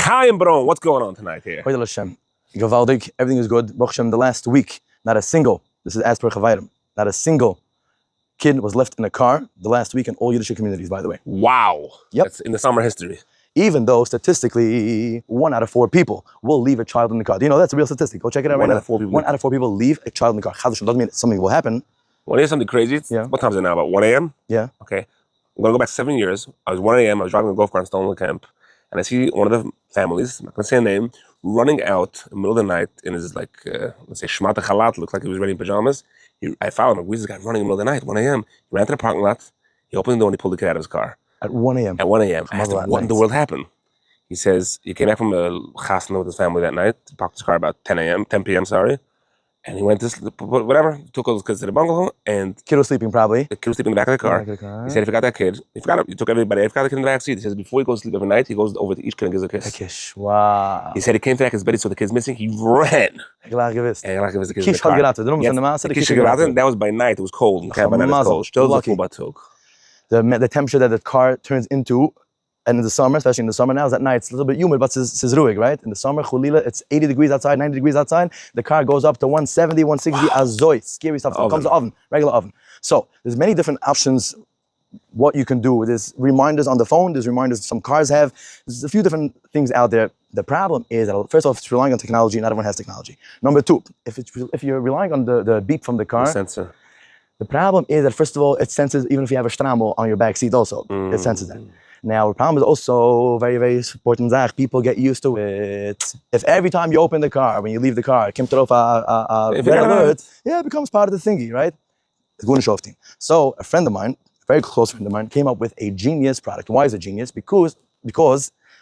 Chaim Bron, what's going on tonight here? Hoidel Hashem. Gewaldig. Everything is good. Baruch Hashem, the last week, not a single, this is as per Chavayim, not a single kid was left in a car the last week in all Yiddish communities, by the way. Wow. Yep. That's in the summer history. Even though statistically, 1 out of 4 people will leave a child in the car. Do you know that's a real statistic? Go check it out right now. 1 out of 4 people. 1 out of 4 people leave a child in the car. Chaz Hashem doesn't mean something will happen. Want to hear something crazy? Yeah. What time is it now? About 1 a.m.? Yeah. Okay. I'm going to go back 7 years. I was 1 a.m. I was driving a golf cart in Stonehill Camp. And I see one of the families, I'm not going to say a name, running out in the middle of the night in his, like, let's say, shmata chalat, looked like he was ready in pajamas. I followed him. Where's this guy running in the middle of the night, 1 a.m.? He ran to the parking lot. He opened the door and he pulled the kid out of his car. At 1 a.m. At 1 a.m. I asked him, what in the world happened? He says he came back from a chasna with his family that night, parked his car about 10 p.m., sorry. And he went to whatever, took all his kids to the bungalow, and Kid was sleeping probably. the kid was sleeping in the back of the car. He said he forgot that kid. He took everybody. He forgot the kid in the back seat. He says before he goes to sleep every night, he goes over to each kid and gives a kiss. A kiss. Wow. He said he came to that kid's bed, so the kid's missing. He ran. And like it was the kid's in the car. That was by night. It was cold. By night it was cold. Still lucky. The temperature that the car turns into, and in the summer, especially in the summer now, is at night, it's a little bit humid, but it's ruhig, right? In the summer, chulila, it's 80 degrees outside, 90 degrees outside. The car goes up to 170, 160, azoy, scary stuff. So it comes to oven, regular oven. So there's many different options what you can do. There's reminders on the phone, there's reminders some cars have. There's a few different things out there. The problem is that, first off, it's relying on technology, not everyone has technology. Number 2, if you're relying on the beep from the car, the sensor. The problem is that, first of all, it senses even if you have a strammel on your back seat also, it senses that. Now, the problem is also very, very important. People get used to it. If every time you open the car, when you leave the car, red alert, it becomes part of the thingy, right? It's going to show team. So a friend of mine, a very close friend of mine, came up with a genius product. Why is it genius?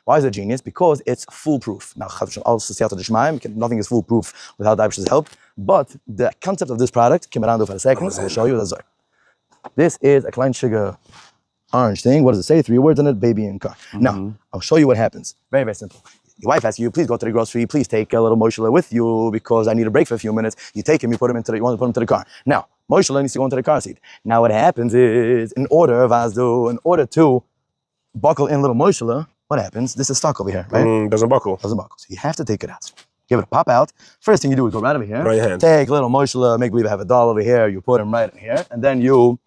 Why is it genius? Because it's foolproof. Now, nothing is foolproof without the Abish's help. But the concept of this product, came around for a second, I will show you. This is a klein sugar orange thing. What does it say? 3 words in it, baby and car. Now, I'll show you what happens. Very, very simple. Your wife asks you, please go to the grocery, please take a little Moshele with you because I need a break for a few minutes. You take him, you want to put him into the car. Now, Moshele needs to go into the car seat. Now what happens is, in order to buckle in little Moshele, what happens? This is stuck over here, right? Doesn't buckle. Doesn't buckle. So you have to take it out. Give it a pop out. First thing you do is go right over here. Right hand. Take little Moshele, make believe I have a doll over here. You put him right in here, and then you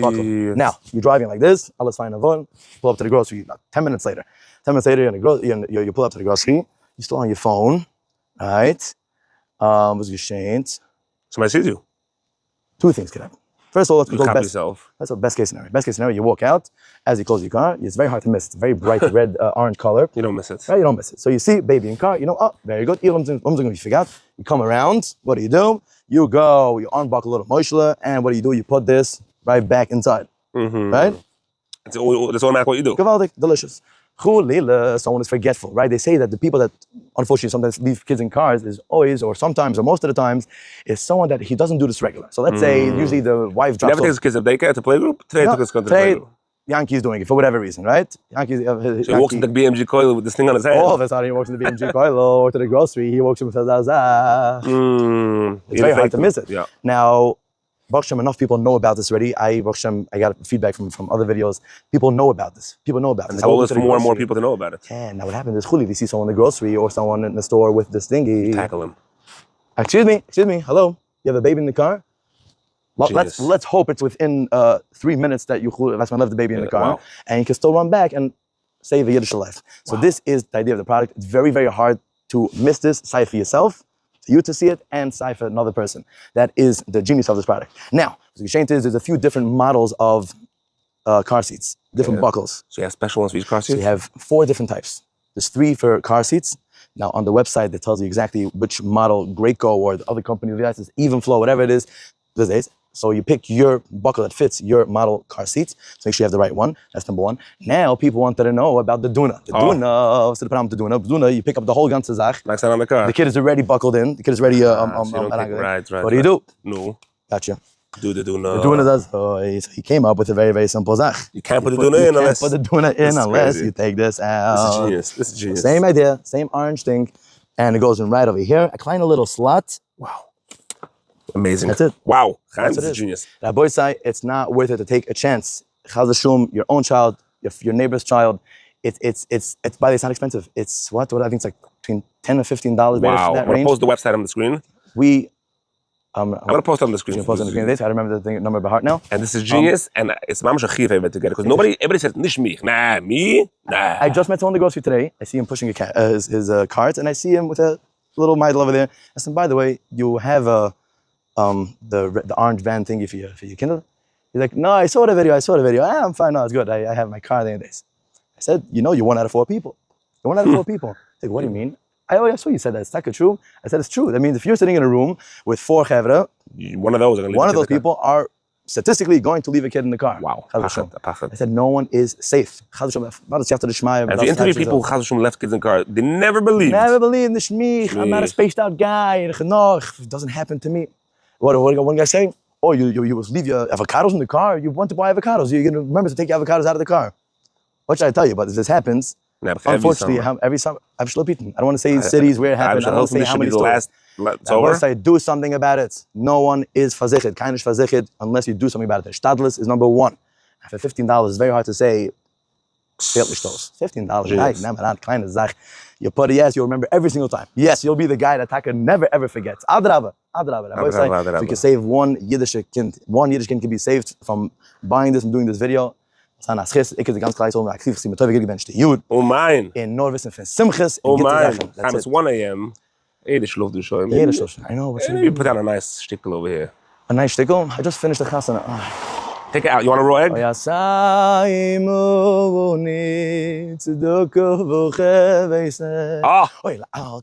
buckle. Now, you're driving like this. Alles fine and fun. Pull up to the grocery. 10 minutes later. 10 minutes later, you pull up to the grocery. You're still on your phone, right? Was geschehnt. Somebody sees you. 2 things can happen. First of all, let's go best. Yourself. That's the best case scenario. Best case scenario, you walk out. As you close your car, it's very hard to miss. It's a very bright red, orange color. You don't miss it. Right, you don't miss it. So you see baby in car, oh, very good. You come around, what do? You go, you unbuckle a little Moshele, and what do? You put this right back inside. Right? That's automatic what you do. Gewaldig, delicious. Someone is forgetful, right? They say that the people that unfortunately sometimes leave kids in cars is always, or sometimes, or most of the times, is someone that he doesn't do this regular. So let's say usually the wife drops. Never takes his kids to daycare, to playgroup. Today took his kids to playgroup. Yankee's doing it for whatever reason, right? So he walks into the BMG coil with this thing on his hand. All of a sudden he walks into the BMG coil or to the grocery. He walks in with a zaza. It's very hard to miss it. Yeah. Now, Baruch Hashem, enough people know about this already. I got feedback from other videos. People know about this. People know about this. And the goal is for more and more people to know about it. Yeah, now what happens is, they see someone in the grocery or someone in the store with this thingy. You tackle him. Excuse me, hello? You have a baby in the car? Well, let's hope it's within 3 minutes that that's when I left the baby in the car. And you can still run back and save a Yiddish life. So this is the idea of the product. It's very, very hard to miss this, side for yourself, you to see it, and side for another person. That is the genius of this product. Now, there's a few different models of car seats, different buckles. So you have special ones for each car seat? So you have 4 different types. There's 3 for car seats. Now, on the website, that tells you exactly which model, Graco or the other company, Even Flow, whatever it is, these days. So you pick your buckle that fits your model car seats. So make sure you have the right one. That's number 1. Now people wanted to know about the Duna. The Duna, what's the problem with the Duna? Duna, you pick up the whole ganze Zach. Like on the car. The kid is already buckled in. The kid is ready. Right. What do you do? No. Gotcha. Do the Duna. The Duna does. So he came up with a very, very simple Zach. You can't put the Duna in unless. You can't put the Duna in unless you take this out. This is genius. Same idea, same orange thing. And it goes in right over here. A klein little slot. Wow. Amazing. That's it. Wow. That's is a genius. That boy say it's not worth it to take a chance. Chaz Shum, your own child, your neighbor's child, It's by the way, it's not expensive. It's what I think it's like between $10 and $15 Wow. that I'm gonna range. post the website on the screen. I'm gonna post it on the screen. gonna post it on the screen. I remember the thing, number by heart now. And this is genius, and it's mamash a chiv to get it because everybody says nish me. Nah, me. Nah. I just met someone in the grocery today. I see him pushing his cart, and I see him with a little model over there. I said, by the way, you have the orange band thingy for your Kindle? He's like, no, I saw the video. Ah, I'm fine. No, it's good. I have my car there. I said, you're 1 out of 4 people. You're 1 out of 4 people. He's like, what do you mean? I saw you said that. It's not true. I said, it's true. That means if you're sitting in a room with 4 chevra, one of those people are statistically going to leave a kid in the car. Wow. I said, no one is safe. And if you interview people who left kids in the car, they never believe. Never believe in the shmich. I'm not a spaced out guy. It doesn't happen to me. What one guy saying? Oh, you will leave your avocados in the car. You want to buy avocados. You're going to remember to take your avocados out of the car. What should I tell you? But if this happens, unfortunately, every summer, I don't want to say cities where it happens. I don't want to say how many stores. Unless I do something about it, no one is faziched. Kein is faziched unless you do something about it. Stadlis is number 1. And for $15, it's very hard to say, $15. Kleine Zach. You put a yes, you'll remember every single time. Yes, you'll be the guy that Taka never ever forgets. Adraba. If you can save one Yiddish kid can be saved from buying this and doing this video. Ik is de ganz klein zo, maar ik zie met twee gewenst. Jood. Oh mine. In Norwissen van Simchus. Oh mine. It's 1 a.m. Hey, this love do show. I know what you put down a nice stickle over here. A nice stickle? I just finished the chasana. Take it out. You want a raw egg? Oh yeah. Ah. Oh,